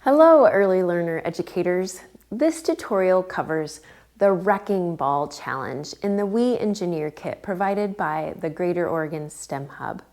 Hello, early learner educators. This tutorial covers the Wrecking Ball Challenge in the We Engineer Kit provided by the Greater Oregon STEM Hub.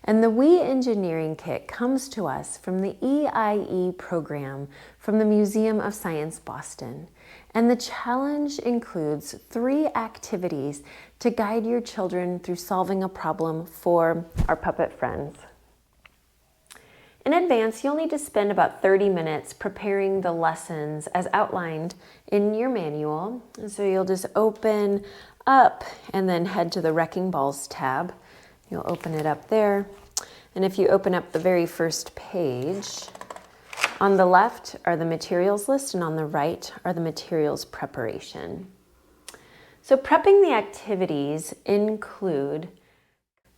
And the We Engineering Kit comes to us from the EIE program from the Museum of Science Boston. And the challenge includes 3 activities to guide your children through solving a problem for our puppet friends. In advance, you'll need to spend about 30 minutes preparing the lessons as outlined in your manual. And so you'll just open up and then head to the Wrecking Balls tab. You'll open it up there. And if you open up the very first page, on the left are the materials list and on the right are the materials preparation. So prepping the activities include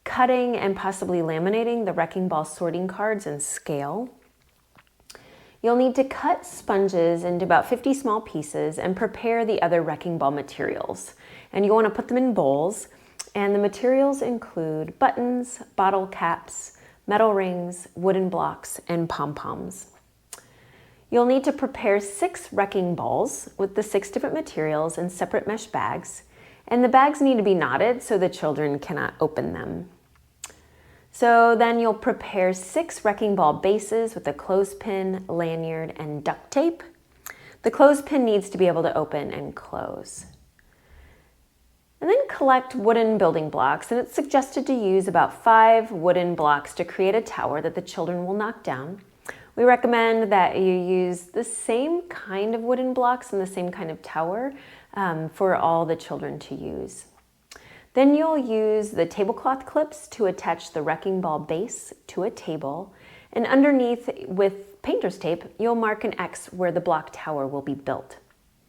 cutting and possibly laminating the Wrecking Ball sorting cards and scale. You'll need to cut sponges into about 50 small pieces and prepare the other Wrecking Ball materials. And you want to put them in bowls. And the materials include buttons, bottle caps, metal rings, wooden blocks, and pom-poms. You'll need to prepare 6 wrecking balls with the 6 different materials in separate mesh bags. And the bags need to be knotted so the children cannot open them. So then you'll prepare 6 wrecking ball bases with a clothespin, lanyard, and duct tape. The clothespin needs to be able to open and close. And then collect wooden building blocks, and it's suggested to use about 5 wooden blocks to create a tower that the children will knock down. We recommend that you use the same kind of wooden blocks and the same kind of tower for all the children to use. Then you'll use the tablecloth clips to attach the wrecking ball base to a table, and underneath with painter's tape, you'll mark an X where the block tower will be built.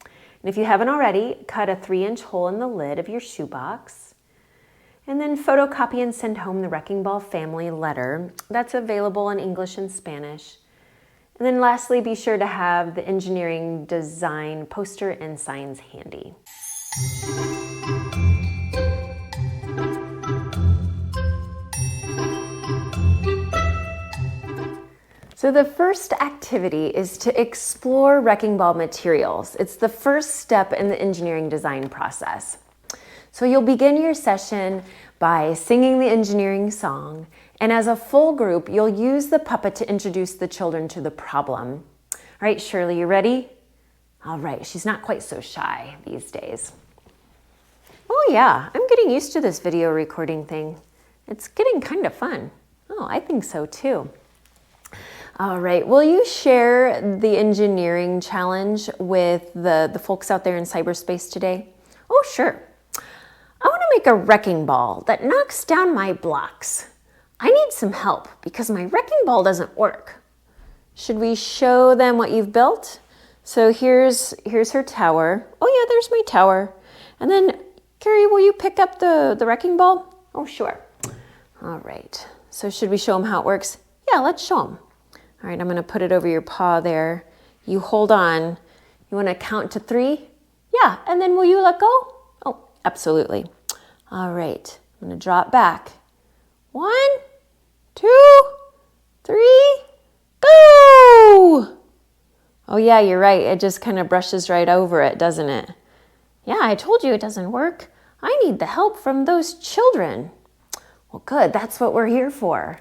And if you haven't already, cut a 3-inch hole in the lid of your shoebox, and then photocopy and send home the Wrecking Ball family letter. That's available in English and Spanish. And then lastly, be sure to have the engineering design poster and signs handy. So the first activity is to explore Wrecking Ball materials. It's the first step in the engineering design process. So you'll begin your session by singing the engineering song, and as a full group, you'll use the puppet to introduce the children to the problem. All right, Shirley, you ready? All right, she's not quite so shy these days. Oh yeah, I'm getting used to this video recording thing. It's getting kind of fun. Oh, I think so too. All right, will you share the engineering challenge with the folks out there in cyberspace today? Oh, sure. I want to make a wrecking ball that knocks down my blocks. I need some help because my wrecking ball doesn't work. Should we show them what you've built? So here's her tower. Oh yeah, there's my tower. And then, Carrie, will you pick up the wrecking ball? Oh, sure. All right, so should we show them how it works? Yeah, let's show them. All right, I'm gonna put it over your paw there. You hold on. You wanna count to 3? Yeah, and then will you let go? Oh, absolutely. All right, I'm gonna draw it back. 1, 2, 3, go! Oh yeah, you're right. It just kind of brushes right over it, doesn't it? Yeah, I told you it doesn't work. I need the help from those children. Well, good, that's what we're here for.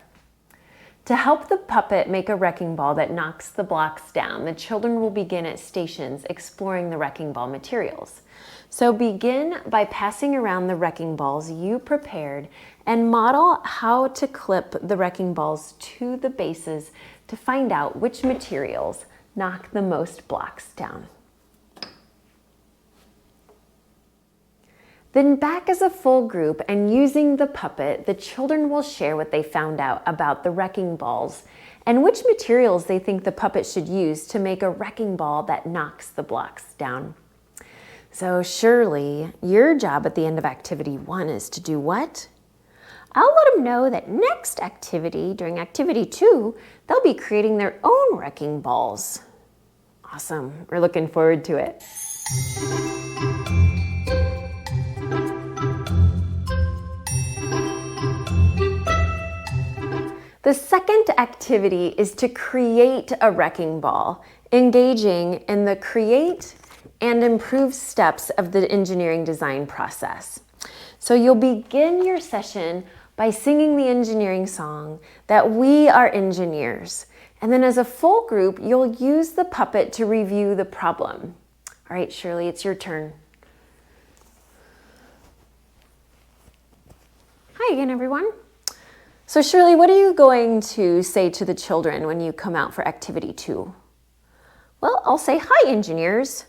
To help the puppet make a wrecking ball that knocks the blocks down, the children will begin at stations exploring the wrecking ball materials. So begin by passing around the wrecking balls you prepared and model how to clip the wrecking balls to the bases to find out which materials knock the most blocks down. Then back as a full group and using the puppet, the children will share what they found out about the wrecking balls and which materials they think the puppet should use to make a wrecking ball that knocks the blocks down. So Shirley, your job at the end of activity 1 is to do what? I'll let them know that next activity, during activity 2, they'll be creating their own wrecking balls. Awesome, we're looking forward to it. The second activity is to create a wrecking ball, engaging in the create and improve steps of the engineering design process. So you'll begin your session by singing the engineering song that we are engineers. And then as a full group, you'll use the puppet to review the problem. All right, Shirley, it's your turn. Hi again, everyone. So Shirley, what are you going to say to the children when you come out for activity 2? Well, I'll say, hi, engineers.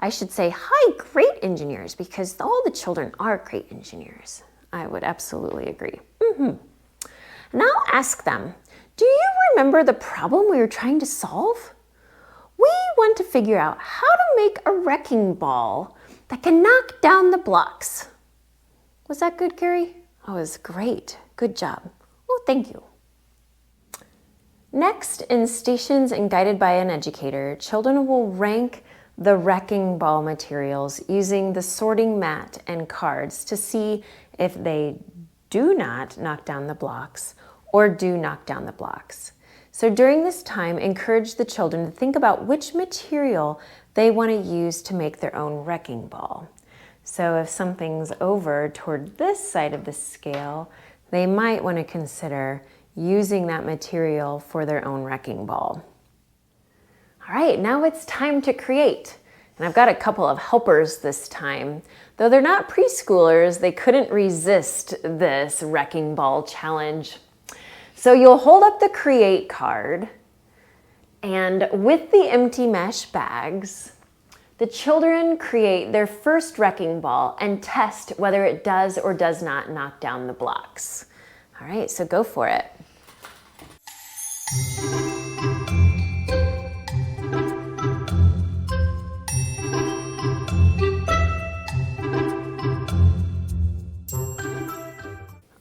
I should say, hi, great engineers, because all the children are great engineers. I would absolutely agree. And I'll ask them, do you remember the problem we were trying to solve? We want to figure out how to make a wrecking ball that can knock down the blocks. Was that good, Carrie? Oh, it was great. Good job. Oh, thank you. Next, in Stations and Guided by an Educator, children will rank the wrecking ball materials using the sorting mat and cards to see if they do not knock down the blocks or do knock down the blocks. So during this time, encourage the children to think about which material they want to use to make their own wrecking ball. So if something's over toward this side of the scale, they might want to consider using that material for their own wrecking ball. All right, now it's time to create. And I've got a couple of helpers this time. Though they're not preschoolers, they couldn't resist this wrecking ball challenge. So you'll hold up the create card, and with the empty mesh bags, the children create their first wrecking ball and test whether it does or does not knock down the blocks. All right, so go for it.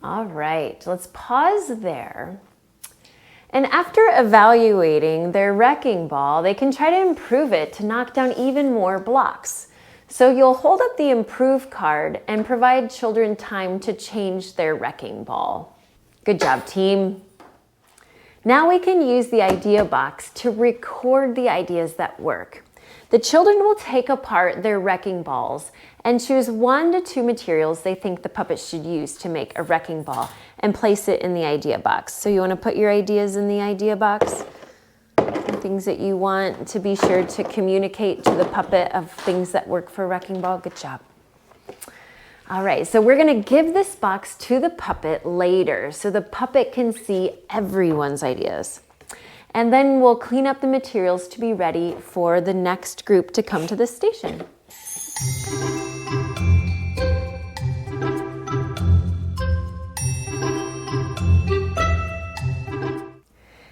All right, let's pause there. And after evaluating their wrecking ball, they can try to improve it to knock down even more blocks. So you'll hold up the improve card and provide children time to change their wrecking ball. Good job, team. Now we can use the idea box to record the ideas that work. The children will take apart their wrecking balls and choose 1 to 2 materials they think the puppet should use to make a wrecking ball and place it in the idea box. So you want to put your ideas in the idea box? Things that you want to be sure to communicate to the puppet of things that work for a wrecking ball. Good job. All right, so we're going to give this box to the puppet later so the puppet can see everyone's ideas. And then we'll clean up the materials to be ready for the next group to come to the station.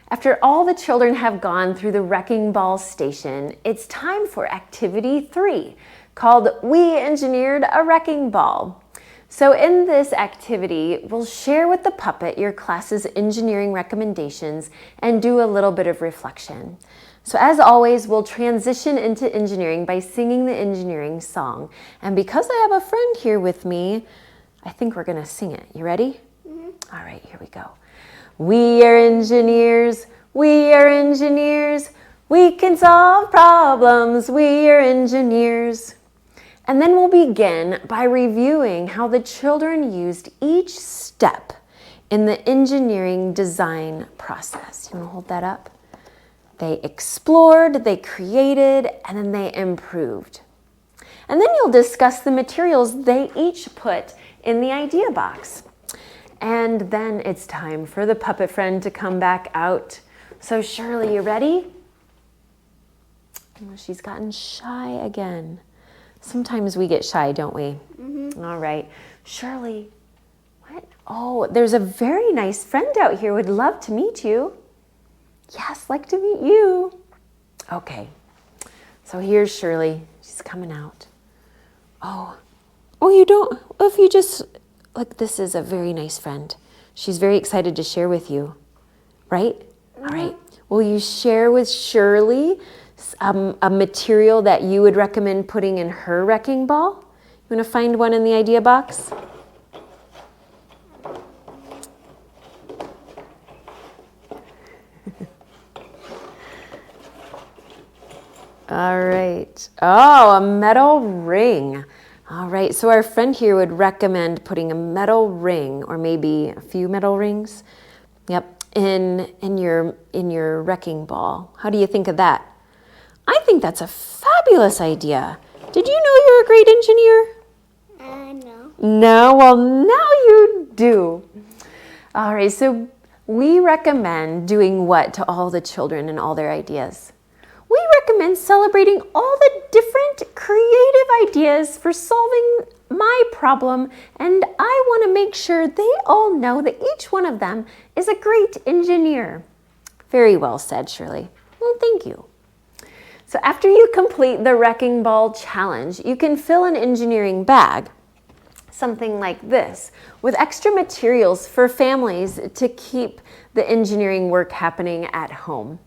After all the children have gone through the wrecking ball station, it's time for activity 3, called We Engineered a Wrecking Ball. So in this activity, we'll share with the puppet your class's engineering recommendations and do a little bit of reflection. So as always, we'll transition into engineering by singing the engineering song. And because I have a friend here with me, I think we're gonna sing it. You ready? Mm-hmm. All right, here we go. We are engineers, we are engineers, we can solve problems, we are engineers. And then we'll begin by reviewing how the children used each step in the engineering design process. You want to hold that up? They explored, they created, and then they improved. And then you'll discuss the materials they each put in the idea box. And then it's time for the puppet friend to come back out. So Shirley, you ready? Oh, she's gotten shy again. Sometimes we get shy, don't we? Mm-hmm. All right. Shirley, what? Oh, there's a very nice friend out here. Would love to meet you. Yes, like to meet you. Okay. So here's Shirley. She's coming out. Oh, you don't, if you just, like, this is a very nice friend. She's very excited to share with you, right? Mm-hmm. All right. Will you share with Shirley a material that you would recommend putting in her wrecking ball? You want to find one in the idea box? that? Oh, a metal ring. All right, so our friend here would recommend putting a metal ring, or maybe a few metal rings, yep, in your wrecking ball. How do you think of that? I think that's a fabulous idea. Did you know you're a great engineer? No. No? Well, now you do. All right, so we recommend doing what to all the children and all their ideas? We recommend celebrating all the different creative ideas for solving my problem, and I want to make sure they all know that each one of them is a great engineer. Very well said, Shirley. Well, thank you. So after you complete the Wrecking Ball Challenge, you can fill an engineering bag, something like this, with extra materials for families to keep the engineering work happening at home.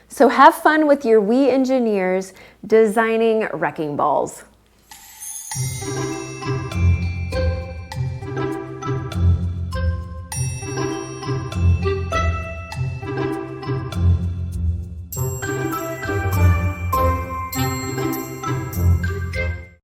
So have fun with your We Engineers designing wrecking balls.